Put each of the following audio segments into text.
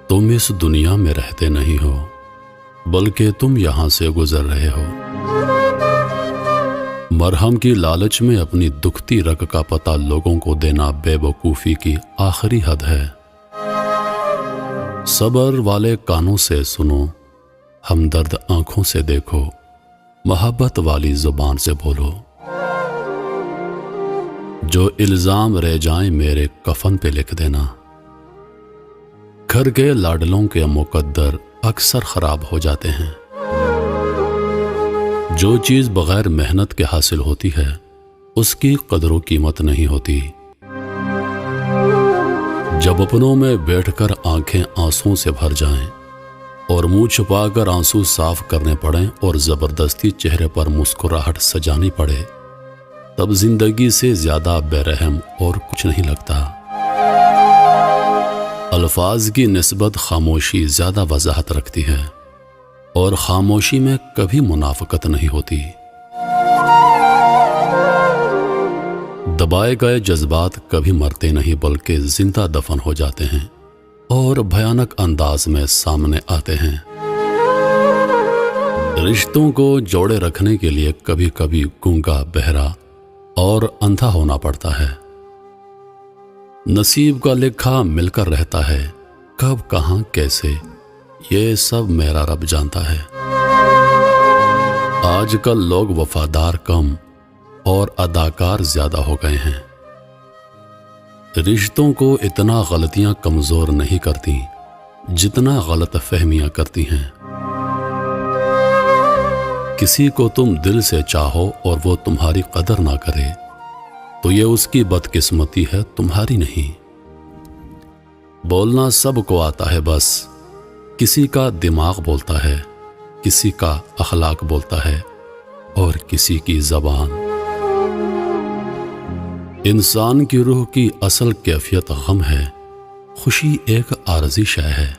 تم اس دنیا میں رہتے نہیں ہو بلکہ تم یہاں سے گزر رہے ہو۔ مرہم کی لالچ میں اپنی دکھتی رگ کا پتہ لوگوں کو دینا بے وقوفی کی آخری حد ہے۔ صبر والے کانوں سے سنو، ہمدرد آنکھوں سے دیکھو، محبت والی زبان سے بولو۔ جو الزام رہ جائیں میرے کفن پہ لکھ دینا۔ گھر کے لاڈلوں کے مقدر اکثر خراب ہو جاتے ہیں۔ جو چیز بغیر محنت کے حاصل ہوتی ہے اس کی قدر و قیمت نہیں ہوتی۔ جب اپنوں میں بیٹھ کر آنکھیں آنسوں سے بھر جائیں اور منہ چھپا کر آنسو صاف کرنے پڑیں اور زبردستی چہرے پر مسکراہٹ سجانی پڑے، تب زندگی سے زیادہ بے رحم اور کچھ نہیں لگتا۔ الفاظ کی نسبت خاموشی زیادہ وضاحت رکھتی ہے اور خاموشی میں کبھی منافقت نہیں ہوتی۔ دبائے گئے جذبات کبھی مرتے نہیں بلکہ زندہ دفن ہو جاتے ہیں اور بھیانک انداز میں سامنے آتے ہیں۔ رشتوں کو جوڑے رکھنے کے لیے کبھی کبھی گونگا، بہرا اور اندھا ہونا پڑتا ہے۔ نصیب کا لکھا مل کر رہتا ہے، کب کہاں کیسے یہ سب میرا رب جانتا ہے۔ آج کل لوگ وفادار کم اور اداکار زیادہ ہو گئے ہیں۔ رشتوں کو اتنا غلطیاں کمزور نہیں کرتی جتنا غلط فہمیاں کرتی ہیں۔ کسی کو تم دل سے چاہو اور وہ تمہاری قدر نہ کرے تو یہ اس کی بدقسمتی ہے، تمہاری نہیں۔ بولنا سب کو آتا ہے، بس کسی کا دماغ بولتا ہے، کسی کا اخلاق بولتا ہے اور کسی کی زبان۔ انسان کی روح کی اصل کیفیت غم ہے، خوشی ایک عارضی شے ہے۔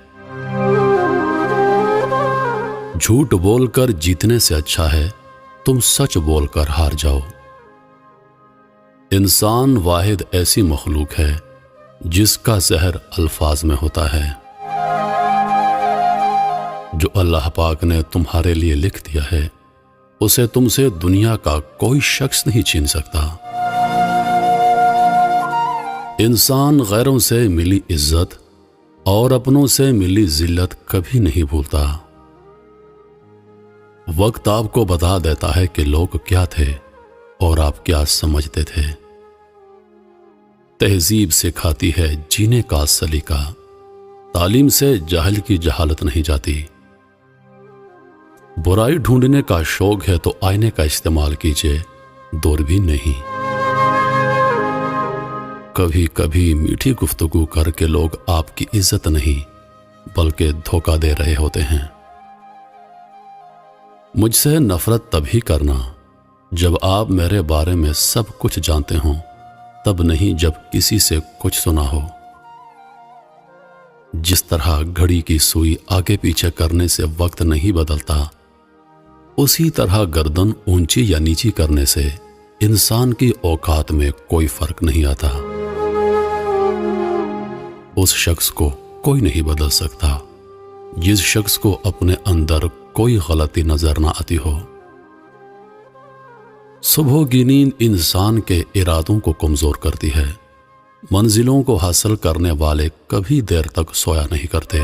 جھوٹ بول کر جیتنے سے اچھا ہے تم سچ بول کر ہار جاؤ۔ انسان واحد ایسی مخلوق ہے جس کا زہر الفاظ میں ہوتا ہے۔ جو اللہ پاک نے تمہارے لیے لکھ دیا ہے اسے تم سے دنیا کا کوئی شخص نہیں چھین سکتا۔ انسان غیروں سے ملی عزت اور اپنوں سے ملی ذلت کبھی نہیں بھولتا۔ وقت آپ کو بتا دیتا ہے کہ لوگ کیا تھے اور آپ کیا سمجھتے تھے۔ تہذیب سکھاتی ہے جینے کا سلیقہ، تعلیم سے جاہل کی جہالت نہیں جاتی۔ برائی ڈھونڈنے کا شوق ہے تو آئینے کا استعمال کیجیے، دوربین نہیں۔ کبھی کبھی میٹھی گفتگو کر کے لوگ آپ کی عزت نہیں بلکہ دھوکہ دے رہے ہوتے ہیں۔ مجھ سے نفرت تبھی کرنا جب آپ میرے بارے میں سب کچھ جانتے ہوں، تب نہیں جب کسی سے کچھ سنا ہو۔ جس طرح گھڑی کی سوئی آگے پیچھے کرنے سے وقت نہیں بدلتا، اسی طرح گردن اونچی یا نیچی کرنے سے انسان کی اوقات میں کوئی فرق نہیں آتا۔ اس شخص کو کوئی نہیں بدل سکتا جس شخص کو اپنے اندر کوئی غلطی نظر نہ آتی ہو۔ صبح کی نیند انسان کے ارادوں کو کمزور کرتی ہے۔ منزلوں کو حاصل کرنے والے کبھی دیر تک سویا نہیں کرتے۔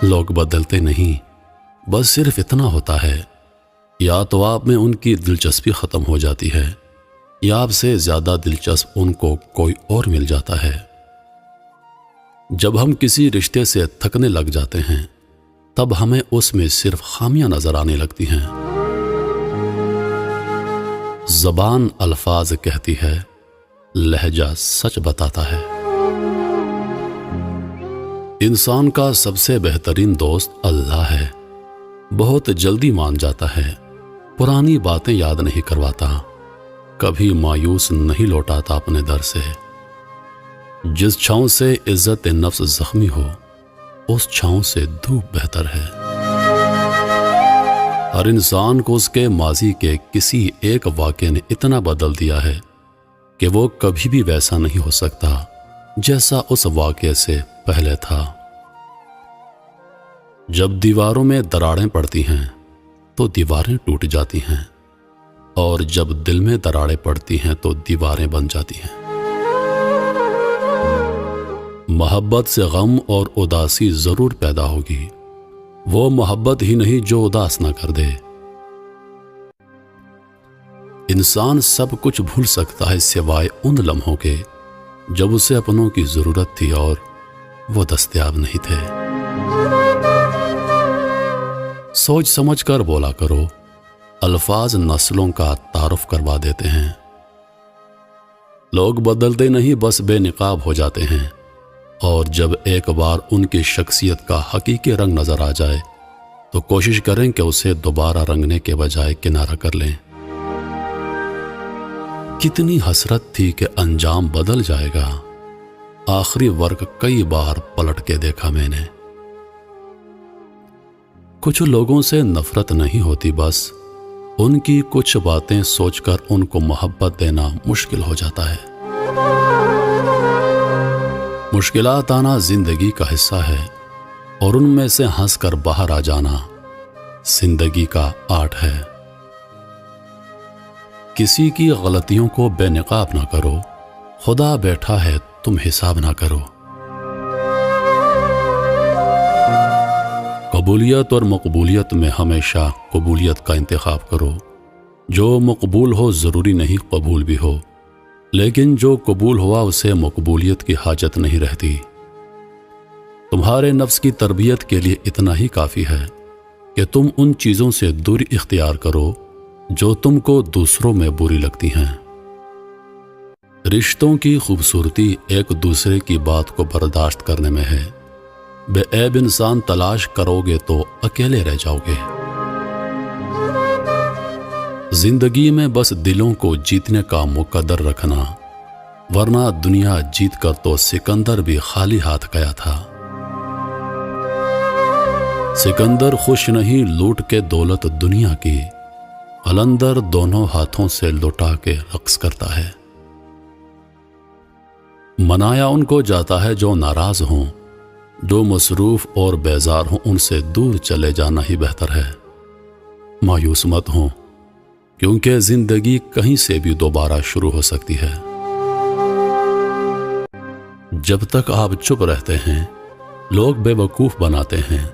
لوگ بدلتے نہیں، بس صرف اتنا ہوتا ہے، یا تو آپ میں ان کی دلچسپی ختم ہو جاتی ہے یا آپ سے زیادہ دلچسپ ان کو کوئی اور مل جاتا ہے۔ جب ہم کسی رشتے سے تھکنے لگ جاتے ہیں تب ہمیں اس میں صرف خامیاں نظر آنے لگتی ہیں۔ زبان الفاظ کہتی ہے، لہجہ سچ بتاتا ہے۔ انسان کا سب سے بہترین دوست اللہ ہے۔ بہت جلدی مان جاتا ہے، پرانی باتیں یاد نہیں کرواتا، کبھی مایوس نہیں لوٹاتا اپنے در سے۔ جس چھاؤں سے عزت نفس زخمی ہو اس چھاؤں سے دھوپ بہتر ہے۔ ہر انسان کو اس کے ماضی کے کسی ایک واقعے نے اتنا بدل دیا ہے کہ وہ کبھی بھی ویسا نہیں ہو سکتا جیسا اس واقعے سے پہلے تھا۔ جب دیواروں میں دراڑیں پڑتی ہیں تو دیواریں ٹوٹ جاتی ہیں، اور جب دل میں دراڑیں پڑتی ہیں تو دیواریں بن جاتی ہیں۔ محبت سے غم اور اداسی ضرور پیدا ہوگی، وہ محبت ہی نہیں جو اداس نہ کر دے۔ انسان سب کچھ بھول سکتا ہے سوائے ان لمحوں کے جب اسے اپنوں کی ضرورت تھی اور وہ دستیاب نہیں تھے۔ سوچ سمجھ کر بولا کرو، الفاظ نسلوں کا تعارف کروا دیتے ہیں۔ لوگ بدلتے نہیں، بس بے نقاب ہو جاتے ہیں، اور جب ایک بار ان کی شخصیت کا حقیقی رنگ نظر آ جائے تو کوشش کریں کہ اسے دوبارہ رنگنے کے بجائے کنارہ کر لیں۔ کتنی حسرت تھی کہ انجام بدل جائے گا، آخری ورق کئی بار پلٹ کے دیکھا میں نے۔ کچھ لوگوں سے نفرت نہیں ہوتی، بس ان کی کچھ باتیں سوچ کر ان کو محبت دینا مشکل ہو جاتا ہے۔ مشکلات آنا زندگی کا حصہ ہے، اور ان میں سے ہنس کر باہر آ جانا زندگی کا آرٹ ہے۔ کسی کی غلطیوں کو بے نقاب نہ کرو، خدا بیٹھا ہے تم حساب نہ کرو۔ قبولیت اور مقبولیت میں ہمیشہ قبولیت کا انتخاب کرو۔ جو مقبول ہو ضروری نہیں قبول بھی ہو، لیکن جو قبول ہوا اسے مقبولیت کی حاجت نہیں رہتی۔ تمہارے نفس کی تربیت کے لیے اتنا ہی کافی ہے کہ تم ان چیزوں سے دوری اختیار کرو جو تم کو دوسروں میں بری لگتی ہیں۔ رشتوں کی خوبصورتی ایک دوسرے کی بات کو برداشت کرنے میں ہے۔ بے عیب انسان تلاش کرو گے تو اکیلے رہ جاؤ گے۔ زندگی میں بس دلوں کو جیتنے کا مقدر رکھنا، ورنہ دنیا جیت کر تو سکندر بھی خالی ہاتھ گیا تھا۔ سکندر خوش نہیں لوٹ کے دولت دنیا کی، قلندر دونوں ہاتھوں سے لٹا کے رقص کرتا ہے۔ منایا ان کو جاتا ہے جو ناراض ہوں، جو مصروف اور بیزار ہوں ان سے دور چلے جانا ہی بہتر ہے۔ مایوس مت ہوں، کیونکہ زندگی کہیں سے بھی دوبارہ شروع ہو سکتی ہے۔ جب تک آپ چپ رہتے ہیں لوگ بے وقوف بناتے ہیں،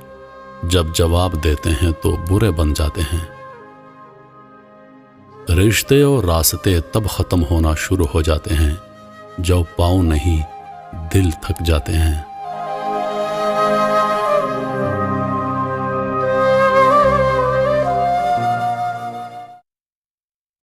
جب جواب دیتے ہیں تو برے بن جاتے ہیں۔ رشتے اور راستے تب ختم ہونا شروع ہو جاتے ہیں جب پاؤں نہیں دل تھک جاتے ہیں۔